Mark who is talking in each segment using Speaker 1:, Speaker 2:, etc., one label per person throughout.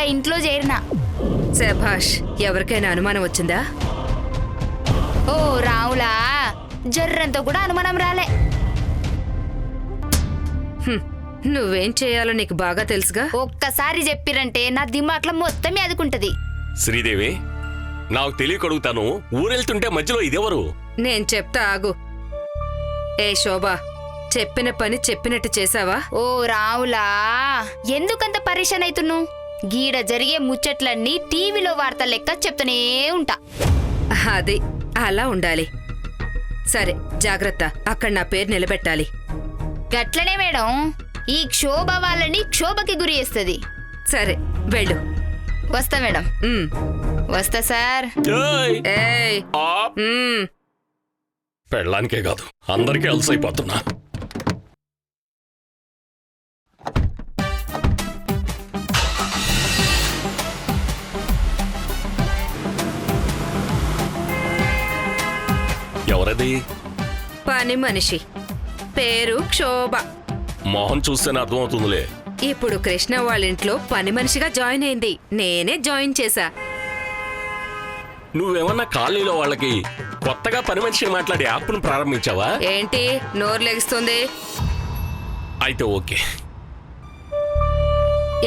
Speaker 1: ఇంకా ఇంట్లో చేరినా.
Speaker 2: శభాష్. ఎవరికైనా అనుమానం వచ్చిందా?
Speaker 1: ఓ రావులా, జర్రంతో కూడా అనుమానం రాలే.
Speaker 2: నువ్వేం చేయాలో నీకు బాగా తెలుసుగా.
Speaker 1: ఒక్కసారి చెప్పిరంటే నా దిమాక్లో మొత్తం ఎదుకుంటది.
Speaker 3: శ్రీదేవి, నాకు తెలియకడుగుతాను, ఊరెళ్తుంటే మధ్యలో ఇదెవరు?
Speaker 2: నేను చెప్తా ఆగు. ఏ శోభా, చెప్పిన పని చెప్పినట్టు చేసావా?
Speaker 1: ఓ రావులా, ఎందుకంత పరేషాన్ అవుతున్నావు? గీడ జరిగే ముచ్చట్లన్నీ టీవీలో వార్త లెక్క చెప్తూనే ఉంటా.
Speaker 2: అది అలా ఉండాలి. సరే జాగ్రత్త, అక్కడ నా పేరు నిలబెట్టాలి.
Speaker 1: గట్లనే మేడం, ఈ క్షోభ వాళ్ళని క్షోభకి గురి చేస్తుంది.
Speaker 2: సరే వెళ్ళు.
Speaker 1: వస్తా మేడం. వస్తా సార్.
Speaker 2: ఏయ్.
Speaker 3: పెళ్ళానికే కాదు, అందరికీ అలసైపోతున్నా. ఎవరది?
Speaker 2: పని మనిషి, పేరు క్షోభ.
Speaker 3: మొహం చూస్తేనే అర్థమవుతుందిలే.
Speaker 2: ఇప్పుడు కృష్ణ వాళ్ళింట్లో పని మనిషిగా జాయిన్ అయింది. నేనే జాయిన్ చేశా.
Speaker 3: నువ్వేమన్నా కాలనీలో వాళ్ళకి కొత్తగా పని మనిషిని మాట్లాడే యాప్ను ప్రారంభించావా?
Speaker 2: ఏంటి నోరు లెగుస్తుంది?
Speaker 3: అయితే ఓకే.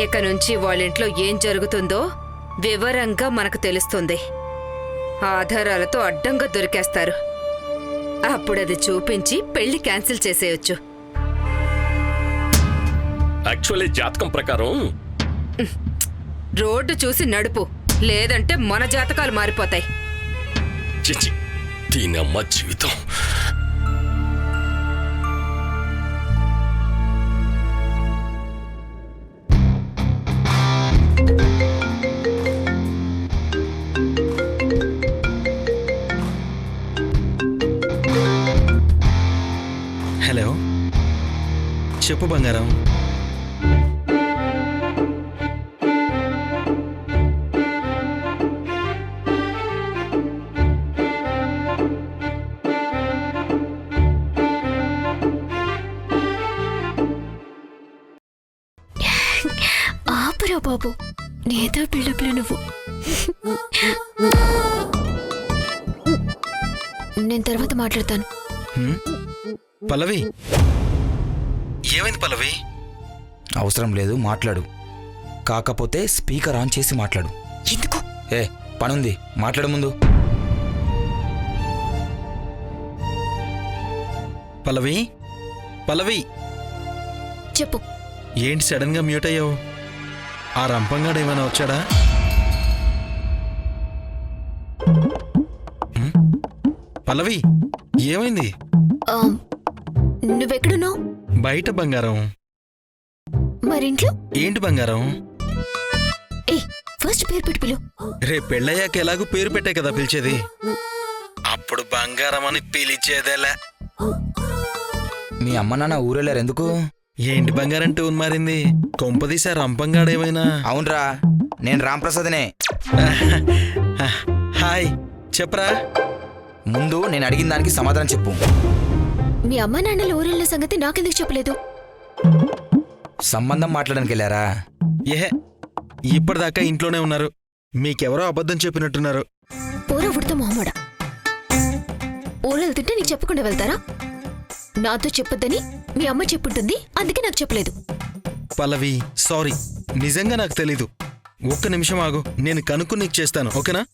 Speaker 2: ఇక నుంచి వాళ్ళింట్లో ఏం జరుగుతుందో వివరంగా మనకు తెలుస్తుంది. ఆధారాలతో అడ్డంగా దొరికేస్తారు. అప్పుడది చూపించి పెళ్లి క్యాన్సిల్ చేసేయొచ్చు.
Speaker 3: యాక్చువల్లీ జాతకం ప్రకారం
Speaker 2: రోడ్డు చూసి నడుపు, లేదంటే మన జాతకాలు మారిపోతాయి.
Speaker 3: చిచి, దీనమ్మ జీవితం.
Speaker 4: హలో, చెప్పు బంగారం.
Speaker 5: ఆపురా బాబు, నేతో బిల్డప్లు నువ్వు. నేను తర్వాత మాట్లాడతాను.
Speaker 4: పల్లవి, ఏమైంది పల్లవి?
Speaker 6: అవసరం లేదు, మాట్లాడు. కాకపోతే స్పీకర్ ఆన్ చేసి మాట్లాడు.
Speaker 5: ఎందుకు?
Speaker 6: ఏ పనుంది, మాట్లాడు ముందు.
Speaker 4: పల్లవి, పల్లవి,
Speaker 5: చెప్పు.
Speaker 4: ఏంటి సడన్ గా మ్యూట్ అయ్యావు? ఆ రంపంగాడు ఏమైనా వచ్చాడా? పల్లవి, ఏమైంది?
Speaker 5: నువ్వెక్కడున్నావు?
Speaker 4: బయట బంగారం.
Speaker 5: మరింట్లో?
Speaker 4: ఏంటి బంగారం?
Speaker 5: ఏ ఫస్ట్ పేరు పెట్టి పిలు.
Speaker 4: రేపు పెళ్ళయ్యాక ఎలాగూ పేరు పెట్టే కదా పిలిచేది. అప్పుడు బంగారం అని పిలిచేదేలా.
Speaker 6: మీ అమ్మ నాన్న ఊరెళ్ళారు ఎందుకు?
Speaker 4: ఏంటి బంగారం టూన్ మారింది? కొంపదీసా రంపంగాడేమైనా?
Speaker 6: అవునరా, నేను రాంప్రసాద్నే.
Speaker 4: హాయ్, చెప్పరా.
Speaker 6: ముందు నేను అడిగిన దానికి సమాధానం చెప్పు.
Speaker 5: మీ అమ్మా నాన్నల ఊరెళ్ళిన సంగతి నాకెందుకు చెప్పలేదు?
Speaker 6: సంబంధం మాట్లాడడానికి వెళ్ళారా?
Speaker 4: ఏహే, ఇప్పటిదాకా ఇంట్లోనే ఉన్నారు. మీకెవరో అబద్ధం చెప్పినట్టున్నారు.
Speaker 5: పోరా ఉడతా మొహమ్మడ. ఊరెళ్తుంటే నీకు చెప్పకుండా వెళ్తారా? నాతో చెప్పొద్దని మీ అమ్మ చెప్పుంటుంది, అందుకే నాకు చెప్పలేదు.
Speaker 4: పల్లవి, సారీ, నిజంగా నాకు తెలీదు. ఒక్క నిమిషం ఆగు, నేను కనుక్కు నీకు చేస్తాను, ఓకేనా?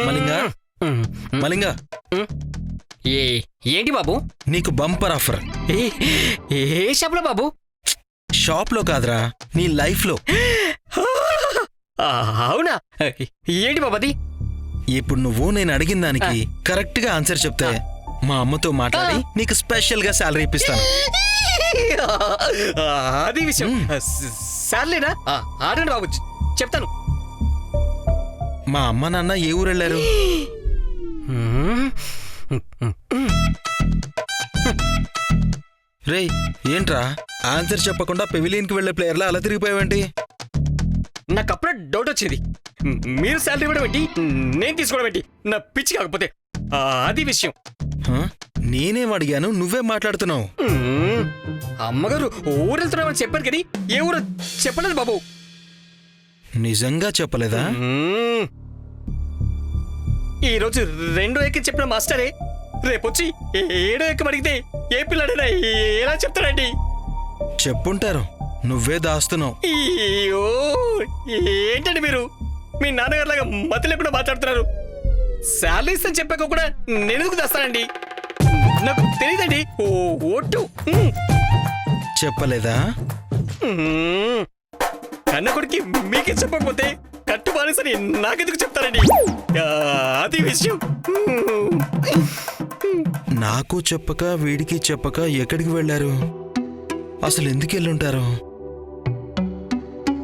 Speaker 4: మలింగా, మలింగా,
Speaker 7: ఏంటి బాబు?
Speaker 4: నీకు బంపర్ ఆఫర్.
Speaker 7: ఏ షాప్లో బాబు?
Speaker 4: షాప్లో కాదురా, నీ లైఫ్లో.
Speaker 7: అవునా? ఏంటి బాబు అది?
Speaker 4: ఇప్పుడు నువ్వు నేను అడిగిన దానికి కరెక్ట్ గా ఆన్సర్ చెప్తే మా అమ్మతో మాట్లాడి నీకు స్పెషల్ గా శాలరీ ఇప్పిస్తాను.
Speaker 7: అది విషయం. సర్లేనా, ఆడండి బాబు, చెప్తాను.
Speaker 4: మా అమ్మ నాన్న ఏ ఊరు వెళ్ళారు? రేయ్, ఏంట్రా ఆన్సర్ చెప్పకుండా పెవిలియన్కి వెళ్లే ప్లేయర్లా అలా తిరిగిపోయావేంటి?
Speaker 7: నాకు అప్పుడే డౌట్ వచ్చేది. మీరు శాలరీ ఇవ్వడం ఏంటి, నేను తీసుకోవడం ఏంటి, నా పిచ్చి కాకపోతే అది విషయం.
Speaker 4: హ? నేనేం అడిగాను, నువ్వే మాట్లాడుతున్నావు.
Speaker 7: అమ్మగారు ఊరు వెళ్తున్నామని చెప్పారు కానీ ఏ ఊరు చెప్పలేదు బాబు.
Speaker 4: నిజంగా చెప్పలేదా?
Speaker 7: ఈ రోజు 2 ఎక్కి చెప్పిన మాస్టరే రేపొచ్చి 7 ఎక్కం అడిగితే ఏ పిల్లాడైనా ఎలా చెప్తాడండి?
Speaker 4: చెప్పుంటారు, నువ్వే దాస్తున్నావు.
Speaker 7: అయ్యో ఏంటండి మీరు మీ నాన్నగారులాగా మతి లేకుండా మాట్లాడుతున్నారు. శాలరీస్ అని చెప్పాక కూడా నేను ఎందుకు తెస్తానండి? నాకు తెలియదండి. ఓటు
Speaker 4: చెప్పలేదా?
Speaker 7: కన్న కొడుకు మీకే చెప్పకపోతే కట్టు బానిసని నాకెందుకు చెప్తారండి? అది విషయం.
Speaker 4: నాకు చెప్పక వీడికి చెప్పక ఎక్కడికి వెళ్ళారు? అసలు ఎందుకు వెళ్ళుంటారు?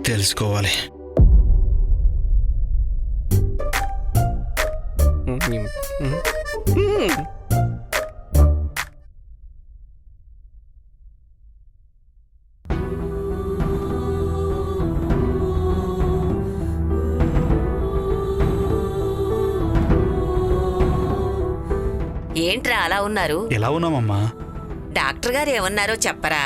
Speaker 4: తెలుసుకోవాలి.
Speaker 8: ఏంట్రా అలా ఉన్నారు?
Speaker 9: ఎలా ఉన్నామమ్మా?
Speaker 8: డాక్టర్ గారు ఏమన్నారో చెప్పరా?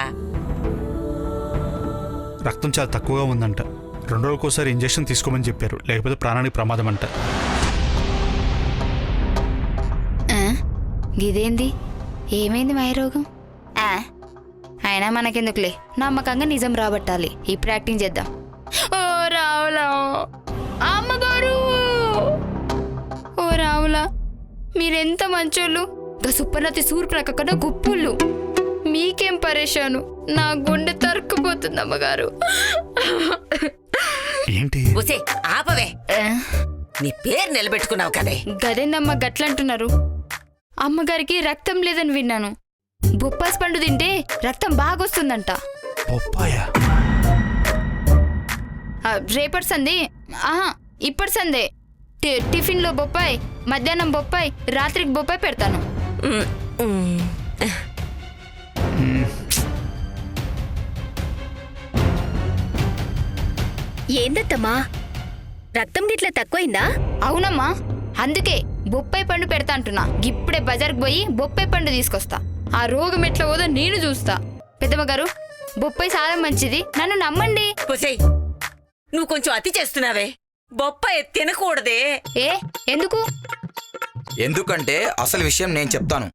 Speaker 9: రక్తం చాలా తక్కువగా ఉందంట. 2 రోజులకోసారి ఇంజెక్షన్ తీసుకోమని చెప్పారు, లేకపోతే ప్రాణానికి ప్రమాదం అంట.
Speaker 1: ఇదేంది? ఏమైంది మాయరోగం? అయినా మనకెందుకులే, నమ్మకంగా నిజం రాబట్టాలి. ఇప్పుడు యాక్టింగ్ చేద్దాం. ఓ రావులా, అమ్మగారు, ఓ రావులా, మీరెంత మంచోళ్ళు. సుప్పనతి సూర్యప్రక కన్నా గొప్పోళ్ళు. మీకేం పరేషాను, నా గుండె తరుక్కుపోతుంది అమ్మగారు.
Speaker 9: ఏంటి?
Speaker 8: ఉసే ఆపవే, నీ పేరు నిలబెట్టుకున్నావు కదే.
Speaker 1: గదేందమ్మా గట్లంటున్నారు? అమ్మగారికి రక్తం లేదని విన్నాను. బొప్పాస్ పండు తింటే రక్తం బాగొస్తుందంట.
Speaker 9: పప్పాయా?
Speaker 1: రేపటి సందే, ఇప్పటి సందే టిఫిన్ లో బొప్పాయి, మధ్యాహ్నం బొప్పాయి, రాత్రికి బొప్పాయి పెడతాను.
Speaker 5: ఏందత్తమ్మా, రక్తం గిట్ల తక్కువైందా?
Speaker 1: అవునమ్మా, అందుకే బొప్పాయి పండు పెడతా అంటున్నా. ఇప్పుడే బజార్కి పోయి బొప్పాయి పండు తీసుకొస్తా. ఆ రోగం ఎట్లా పోదో నేను చూస్తా. పెద్దమ్మ గారు, బొప్పాయి చాలా మంచిది, నన్ను నమ్మండి.
Speaker 8: ఉసే నువ్వు కొంచెం అతి చేస్తున్నావే. బొప్పాయి తినకూడదే.
Speaker 1: ఎందుకు?
Speaker 6: ఎందుకంటే అసలు విషయం నేను చెప్తాను.